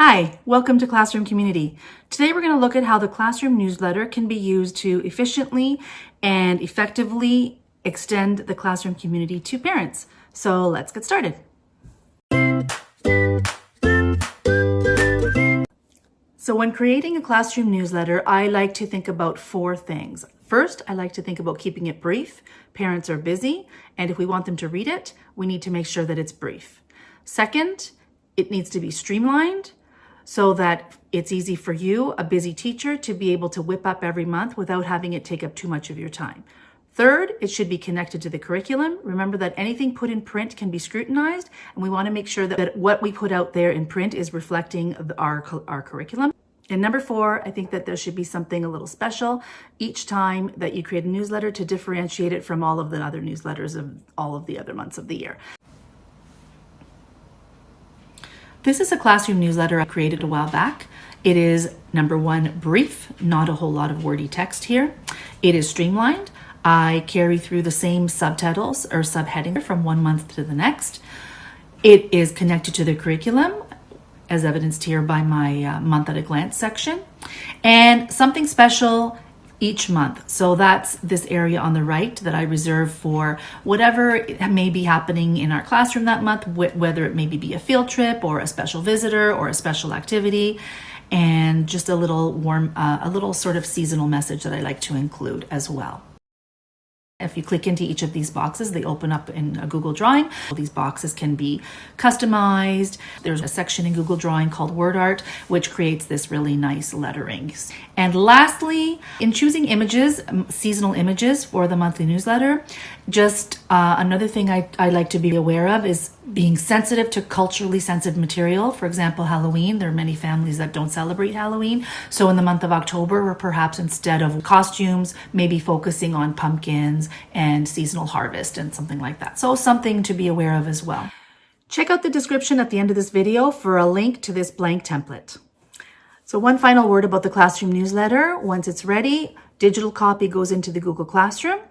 Hi, welcome to Classroom Community. Today we're going to look at how the Classroom newsletter can be used to efficiently and effectively extend the Classroom community to parents. So let's get started. So when creating a Classroom newsletter, I like to think about four things. First, I like to think about keeping it brief. Parents are busy, and if we want them to read it, we need to make sure that it's brief. Second, it needs to be streamlined, so that it's easy for you, a busy teacher, to be able to whip up every month without having it take up too much of your time. Third, it should be connected to the curriculum. Remember that anything put in print can be scrutinized, and we want to make sure that what we put out there in print is reflecting our curriculum. And number four, I think that there should be something a little special each time that you create a newsletter to differentiate it from all of the other newsletters of all of the other months of the year. This is a Classroom newsletter I created a while back. It is, number one, brief, not a whole lot of wordy text here. It is streamlined. I carry through the same subtitles or subheading from one month to the next. It is connected to the curriculum, as evidenced here by my month at a glance section, and something special each month. So that's this area on the right that I reserve for whatever may be happening in our classroom that month, whether it maybe be a field trip or a special visitor or a special activity, and just a little warm, a little sort of seasonal message that I like to include as well. If you click into each of these boxes, they open up in a Google Drawing. These boxes can be customized. There's a section in Google Drawing called Word Art, which creates this really nice lettering. And lastly, in choosing images, seasonal images for the monthly newsletter, just another thing I like to be aware of is being sensitive to culturally sensitive material. For example, Halloween. There are many families that don't celebrate Halloween. So in the month of October, we're perhaps instead of costumes, maybe focusing on pumpkins and seasonal harvest and something like that. So something to be aware of as well. Check out the description at the end of this video for a link to this blank template. So one final word about the Classroom newsletter. Once it's ready, digital copy goes into the Google Classroom.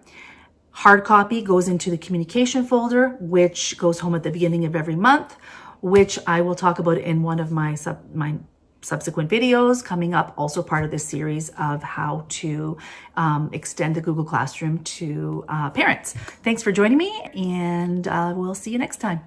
Hard copy goes into the communication folder, which goes home at the beginning of every month, which I will talk about in one of my subsequent videos coming up, also part of this series of how to extend the Google Classroom to parents. Thanks for joining me, and we'll see you next time.